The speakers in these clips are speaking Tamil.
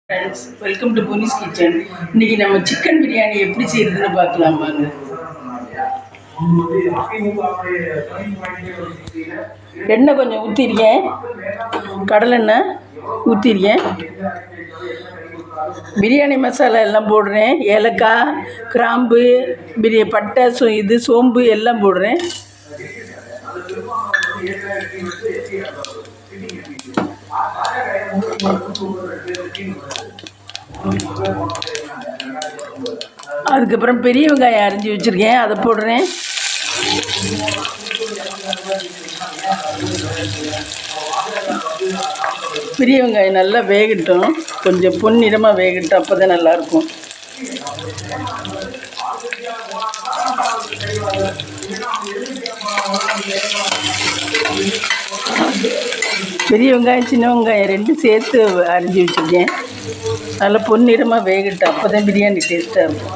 ஃப்ரெண்ட்ஸ், வெல்கம் டு புனிஸ் கிச்சன். இன்னைக்கு நம்ம சிக்கன் பிரியாணி எப்படி செய்யறதுன்னு பார்க்கலாம் வாங்க. எண்ணெய் கொஞ்சம் ஊற்றிருக்கேன், கடலெண்ணெய் ஊற்றிருக்கேன். பிரியாணி மசாலா எல்லாம் போடுறேன். ஏலக்காய், கிராம்பு, பட்டை, சோம்பு எல்லாம் போடுறேன். அதுக்கப்புறம் பெரிய வெங்காயம் அரிஞ்சு வச்சுருக்கேன், அதை போடுறேன். பெரிய வெங்காயம் நல்லா வேகட்டும், கொஞ்சம் பொன்னிறமாக வேகட்டும், அப்போ தான் நல்லாயிருக்கும். பெரிய வெங்காயம் சின்ன வெங்காயம் ரெண்டும் சேர்த்து அரிஞ்சு வச்சுருக்கேன். நல்லா பொன்னிறமாக வேகட்டும், அப்போ தான் பிரியாணி டேஸ்ட்டாக இருக்கும்.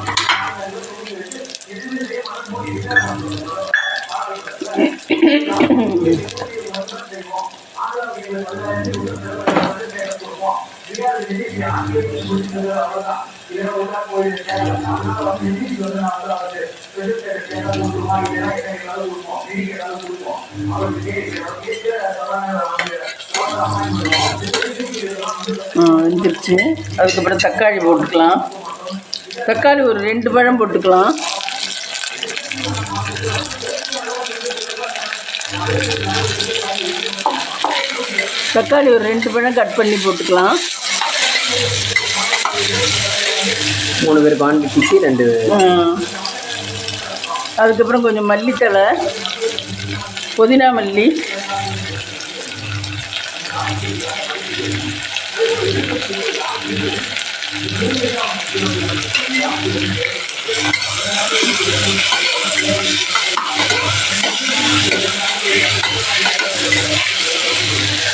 வெந்துருச்சு. அதுக்கப்புறம் தக்காளி போட்டுக்கலாம். தக்காளி ஒரு 2 பழம் போட்டுக்கலாம். தக்காளி ஒரு 2 பழம் கட் பண்ணி போட்டுக்கலாம். 3 பேர் குவான்டிட்டிக்கு 2. அதுக்கப்புறம் கொஞ்சம் மல்லித்தழை, புதினா மல்லி,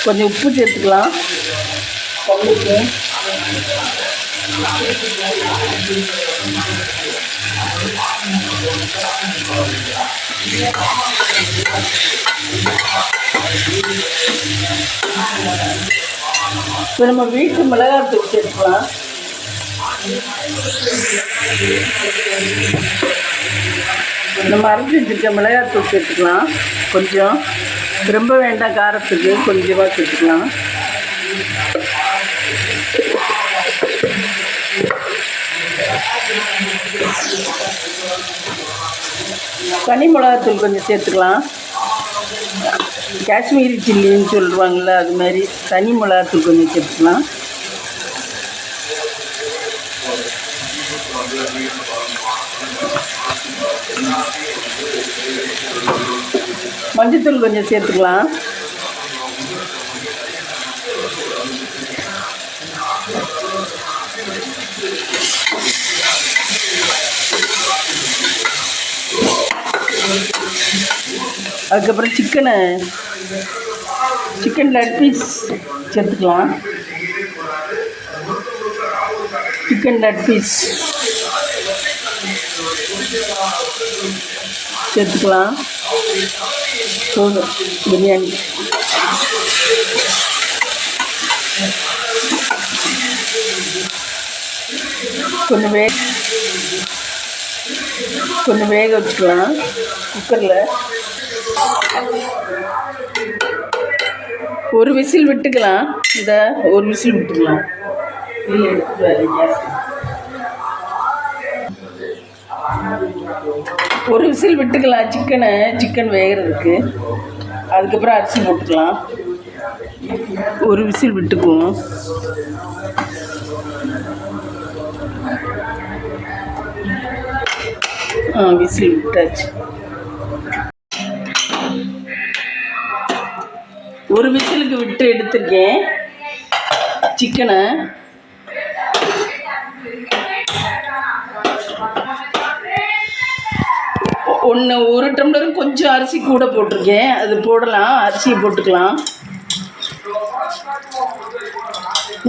கொஞ்சம் உப்பு சேர்த்துக்கலாம். இப்போ நம்ம வீட்டு மிளகாத்தூள் சேர்த்துக்கலாம். நம்ம அரைச்சி வச்சுருக்க மிளகாத்தூள் சேர்த்துக்கலாம். கொஞ்சம், ரொம்ப வேண்டாம் காரத்துக்கு, கொஞ்சமாக சேர்த்துக்கலாம். தனி மிளகாத்தூள் கொஞ்சம் சேர்த்துக்கலாம். காஷ்மீரி சில்லின்னு சொல்லுவாங்கள்ல, அது மாதிரி தனி மிளகாத்தூள் கொஞ்சம் சேர்த்துக்கலாம். மஞ்சத்தூள் கொஞ்சம் சேர்த்துக்கலாம். அதுக்கப்புறம் சிக்கன் லெக் பீஸ் சேர்த்துக்கலாம். சிக்கன் லெக் பீஸ் சேர்த்துக்கலாம். பிரியாணி கொஞ்சம் வேக வச்சுக்கலாம் குக்கரில். ஒரு விசில் விட்டுக்கலாம். ஒரு விசில் விட்டுக்கலாம். ஒரு விசில் விட்டுக்கலாம் சிக்கன் வேகிறதுக்கு. அதுக்கப்புறம் அரிசி போட்டுக்கலாம். ஒரு விசில் விட்டுக்குவோம். விசில் விட்டாச்சு. ஒரு விசிலுக்கு விட்டு எடுத்துருக்கேன் சிக்கனை. ஒரு டம்ளரும் கொஞ்சம் அரிசி கூட போட்டிருக்கேன், அது போடலாம். அரிசியை போட்டுக்கலாம்.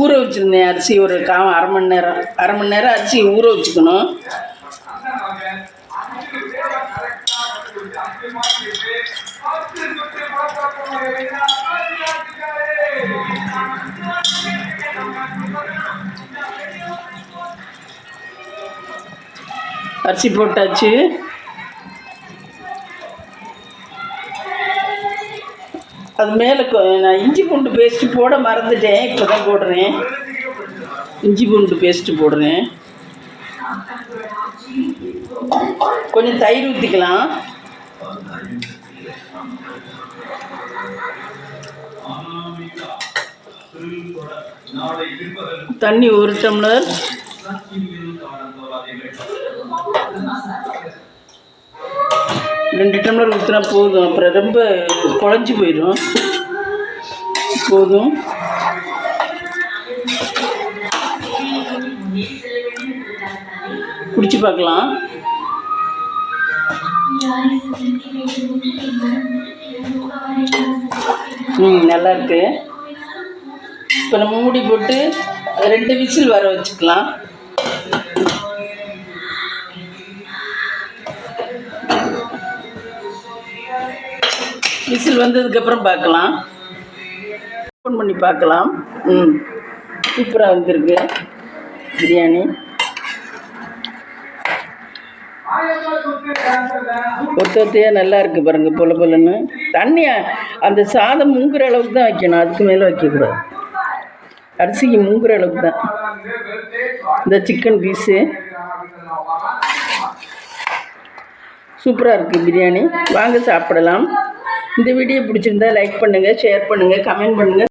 ஊற வச்சுருந்தேன் அரிசி ஒரு அரை மணி நேரம் அரிசி ஊற வச்சுக்கணும். அரிசி போட்டாச்சு. அது மேலே நான் இஞ்சி பூண்டு பேஸ்ட்டு போட மறந்துட்டேன். இப்போ தான் போடுறேன். இஞ்சி பூண்டு பேஸ்ட்டு போடுறேன். கொஞ்சம் தயிர் ஊற்றிக்கலாம். தண்ணி 1 டம்ளர். ரெண்டு டம்ளர் ஊற்றினா போதும். அப்புறம் ரொம்ப குழஞ்சி போயிடும். போதும். குடிச்சு பார்க்கலாம். நல்லா இருக்கு. இப்போ நம்ம மூடி போட்டு 2 விசில் வர வச்சுக்கலாம். விசில் வந்ததுக்கப்புறம் பார்க்கலாம். ஓப்பன் பண்ணி பார்க்கலாம். சூப்பராக வந்திருக்கு பிரியாணி. ஒத்தையாக நல்லா இருக்குது பாருங்கள். பொல பொலன்னு தண்ணி அந்த சாதம் முங்குற அளவுக்கு தான் வைக்கணும். அதுக்கு மேலே வைக்கக்கூடாது. அரிசிக்கு முங்குற அளவுக்கு தான். இந்த சிக்கன் பீஸு சூப்பராக இருக்குது பிரியாணி. வாங்க சாப்பிடலாம். இந்த வீடியோ பிடிச்சிருந்தா லைக் பண்ணுங்கள், ஷேர் பண்ணுங்கள், கமெண்ட் பண்ணுங்கள்.